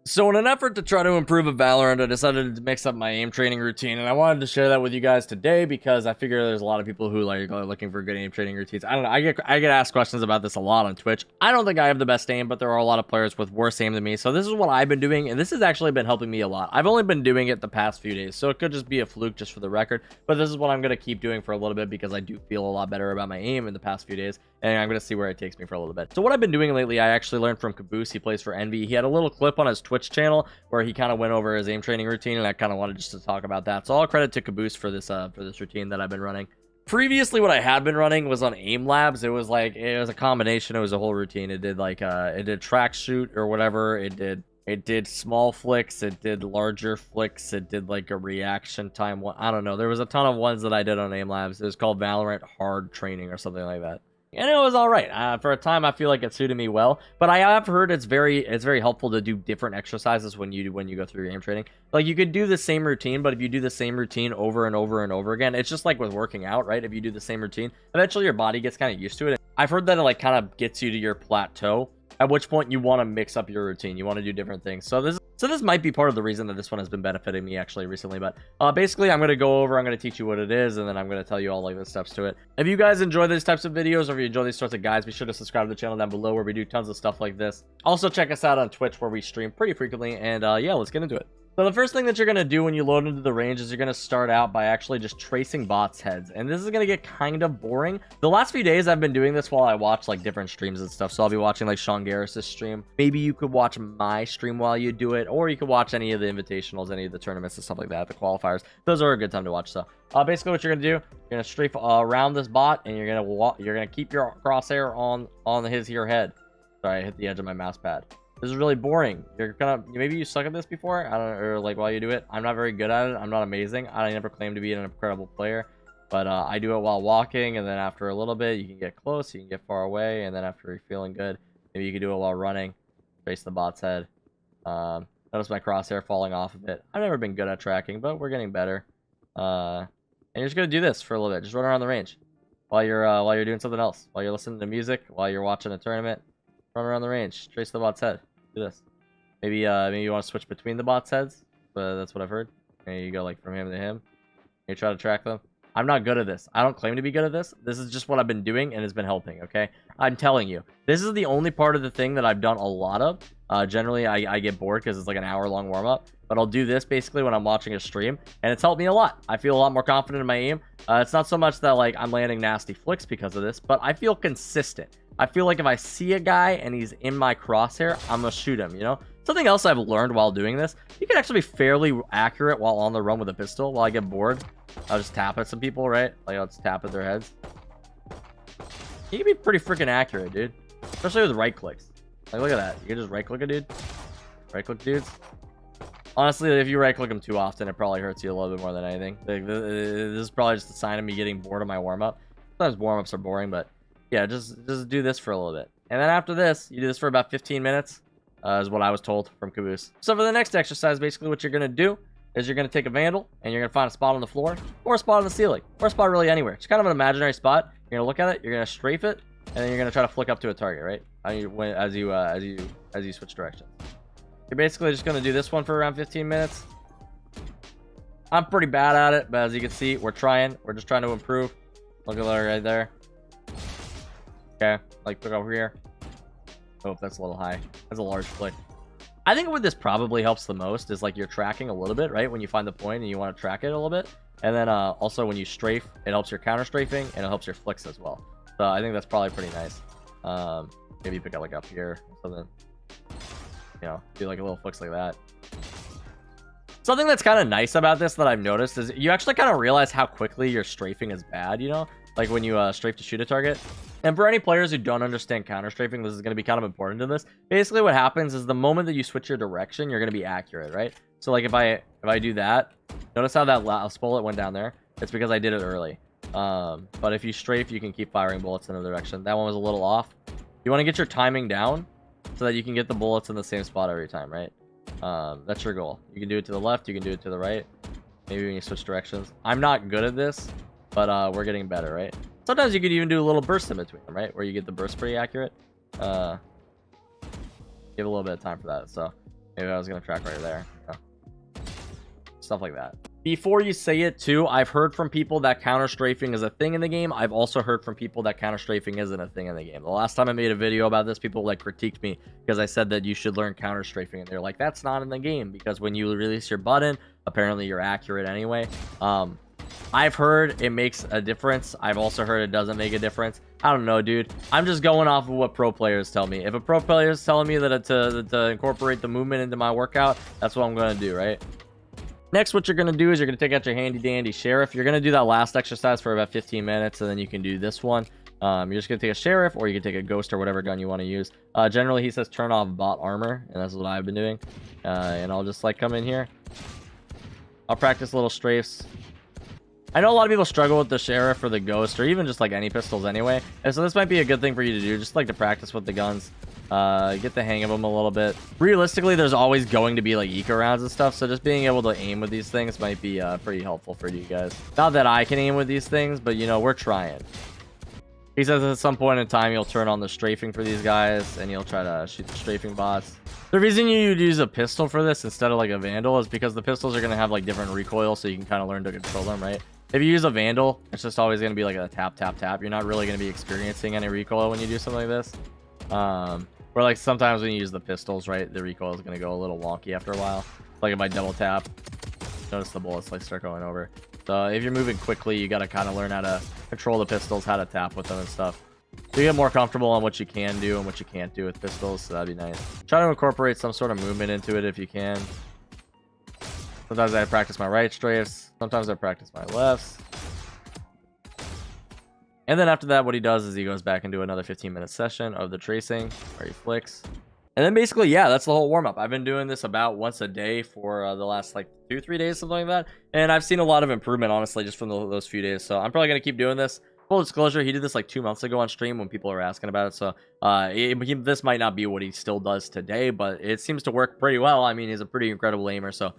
So in an effort to try to improve at Valorant, I decided to mix up my aim training routine, and I wanted to share that with you guys today because I figure there's a lot of people who like are looking for good aim training routines. I don't know. I get asked questions about this a lot on Twitch. I don't think I have the best aim, but there are a lot of players with worse aim than me. So this is what I've been doing, and this has actually been helping me a lot. I've only been doing it the past few days, so it could just be a fluke just for the record. But this is what I'm gonna keep doing for a little bit because I do feel a lot better about my aim in the past few days, and I'm gonna see where it takes me for a little bit. So what I've been doing lately, I actually learned from Kaboose. He plays for Envy. He had a little clip on his Twitch channel where he kind of went over his aim training routine, and I kind of wanted just to talk about that. So all credit to Kaboose for this routine that I've been running. Previously, what I had been running was on Aim Labs. It was a combination. It was a whole routine. It did it did track shoot or whatever. It did small flicks. It did larger flicks. It did like a reaction time one. I don't know. There was a ton of ones that I did on Aim Labs. It was called Valorant Hard Training or something like that. And it was all right. For a time, I feel like it suited me well. But I have heard it's very helpful to do different exercises when you go through your aim training. Like you could do the same routine, but if you do the same routine over and over and over again, it's just like with working out, right? If you do the same routine, eventually your body gets kind of used to it. I've heard that it like kind of gets you to your plateau, at which point you want to mix up your routine. You want to do different things. So this might be part of the reason that this one has been benefiting me actually recently. But basically, I'm going to teach you what it is, and then I'm going to tell you all like the steps to it. If you guys enjoy these types of videos, or if you enjoy these sorts of guides, be sure to subscribe to the channel down below where we do tons of stuff like this. Also, check us out on Twitch where we stream pretty frequently. And yeah, let's get into it. So the first thing that you're going to do when you load into the range is you're going to start out by actually just tracing bots' heads. And this is going to get kind of boring. The last few days I've been doing this while I watch like different streams and stuff. So I'll be watching like Sean Garris' stream. Maybe you could watch my stream while you do it. Or you could watch any of the invitationals, any of the tournaments and stuff like that, the qualifiers. Those are a good time to watch. So basically what you're going to do, you're going to strafe around this bot. And you're going to keep your crosshair on your head. Sorry, I hit the edge of my mouse pad. This is really boring. Maybe you suck at this before. I don't know, or like while you do it. I'm not very good at it. I'm not amazing. I never claim to be an incredible player, but I do it while walking, and then after a little bit, you can get close, you can get far away, and then after you're feeling good, maybe you can do it while running. Trace the bot's head. Notice my crosshair falling off of it. I've never been good at tracking, but we're getting better. And you're just gonna do this for a little bit. Just run around the range while you're doing something else. While you're listening to music, while you're watching a tournament, run around the range. Trace the bot's head. Do this. Maybe you want to switch between the bots' heads, but that's what I've heard. And you go like from him to him. You try to track them. I'm not good at this. I don't claim to be good at this. This is just what I've been doing, and it's been helping. Okay, I'm telling you, this is the only part of the thing that I've done a lot of. Generally, I get bored because it's like an hour-long warm-up, but I'll do this basically when I'm watching a stream, and it's helped me a lot. I feel a lot more confident in my aim. It's not so much that like I'm landing nasty flicks because of this, but I feel consistent. I feel like if I see a guy and he's in my crosshair, I'm gonna shoot him, you know? Something else I've learned while doing this, you can actually be fairly accurate while on the run with a pistol. While I get bored, I'll just tap at some people, right? Like, I'll just tap at their heads. You can be pretty freaking accurate, dude. Especially with right clicks. Like, look at that. You can just right click a dude. Right click dudes. Honestly, if you right click them too often, it probably hurts you a little bit more than anything. Like, this is probably just a sign of me getting bored of my warm-up. Sometimes warm-ups are boring, but yeah, just do this for a little bit. And then after this, you do this for about 15 minutes, is what I was told from Kaboose. So for the next exercise, basically what you're going to do is you're going to take a vandal, and you're going to find a spot on the floor, or a spot on the ceiling, or a spot really anywhere. It's kind of an imaginary spot. You're going to look at it, you're going to strafe it, and then you're going to try to flick up to a target, right? As you switch directions. You're basically just going to do this one for around 15 minutes. I'm pretty bad at it, but as you can see, we're just trying to improve. Look at that right there. Okay, like look over here. Oh, that's a little high. That's a large flick. I think what this probably helps the most is like you're tracking a little bit, right? When you find the point and you want to track it a little bit. And then also when you strafe, it helps your counter strafing and it helps your flicks as well. So I think that's probably pretty nice. Maybe you pick up like up here or something. You know, do like a little flicks like that. Something that's kind of nice about this that I've noticed is you actually kind of realize how quickly your strafing is bad, you know? Like when you strafe to shoot a target. And for any players who don't understand counter strafing, this is going to be kind of important to this. Basically what happens is the moment that you switch your direction, you're going to be accurate, right? So like if I do that, notice how that last bullet went down there. It's because I did it early. But if you strafe, you can keep firing bullets in the direction. That one was a little off. You want to get your timing down so that you can get the bullets in the same spot every time, right? That's your goal. You can do it to the left, you can do it to the right. Maybe when you switch directions. I'm not good at this, but we're getting better, right? Sometimes you could even do a little burst in between them, right? Where you get the burst pretty accurate. Give a little bit of time for that. So Maybe I was gonna track right there. Yeah. Stuff like that. Before you say it too, I've heard from people that counter strafing is a thing in the game. I've also heard from people that counter strafing isn't a thing in the game. The last time I made a video about this, people like critiqued me because I said that you should learn counter strafing, and they're like, that's not in the game, because when you release your button, apparently you're accurate anyway. I've heard it makes a difference. I've also heard it doesn't make a difference. I don't know, dude. I'm just going off of what pro players tell me. If a pro player is telling me that to incorporate the movement into my workout, that's what I'm going to do, right? Next, what you're going to do is you're going to take out your handy dandy sheriff. You're going to do that last exercise for about 15 minutes, and then you can do this one. You're just going to take a sheriff, or you can take a ghost or whatever gun you want to use. Generally, he says turn off bot armor, and that's what I've been doing. And I'll just like come in here. I'll practice little strafes. I know a lot of people struggle with the sheriff or the ghost, or even just like any pistols anyway. And so this might be a good thing for you to do, just like to practice with the guns. Get the hang of them a little bit. Realistically, there's always going to be like eco rounds and stuff, so just being able to aim with these things might be pretty helpful for you guys. Not that I can aim with these things, but you know, we're trying. He says at some point in time you'll turn on the strafing for these guys, and you'll try to shoot the strafing bots. The reason you would use a pistol for this instead of like a vandal is because the pistols are going to have like different recoil, so you can kind of learn to control them, right? If you use a vandal, it's just always going to be like a tap tap tap. You're not really going to be experiencing any recoil when you do something like this. Or like sometimes when you use the pistols, right, the recoil is going to go a little wonky after a while. Like if I double tap, notice the bullets like start going over. So if you're moving quickly, you got to kind of learn how to control the pistols, how to tap with them and stuff. So you get more comfortable on what you can do and what you can't do with pistols, so that'd be nice. Try to incorporate some sort of movement into it if you can. Sometimes I practice my right strafes, sometimes I practice my lefts. And then after that, what he does is he goes back into another 15-minute session of the tracing where he flicks. And then basically, yeah, that's the whole warm-up. I've been doing this about once a day for the last like 2-3 days, something like that. And I've seen a lot of improvement, honestly, just from those few days. So I'm probably going to keep doing this. Full disclosure, he did this like 2 months ago on stream when people were asking about it. So this might not be what he still does today, but it seems to work pretty well. I mean, he's a pretty incredible aimer. So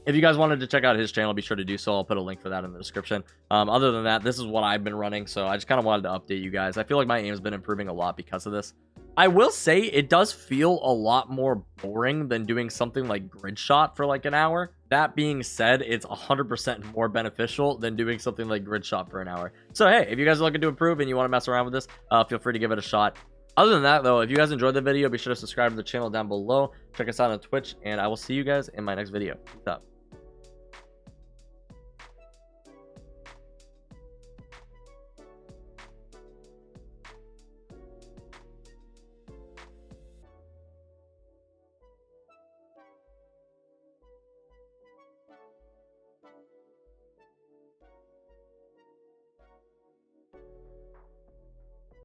if you guys wanted to check out his channel, be sure to do so. I'll put a link for that in the description. Other than that, this is what I've been running, so I just kind of wanted to update you guys. I feel like my aim's been improving a lot because of this. I will say it does feel a lot more boring than doing something like grid shot for like an hour. That being said, it's 100% more beneficial than doing something like grid shot for an hour. So hey, if you guys are looking to improve and you want to mess around with this, feel free to give it a shot. Other than that, though, if you guys enjoyed the video, be sure to subscribe to the channel down below. Check us out on Twitch, and I will see you guys in my next video. Peace out.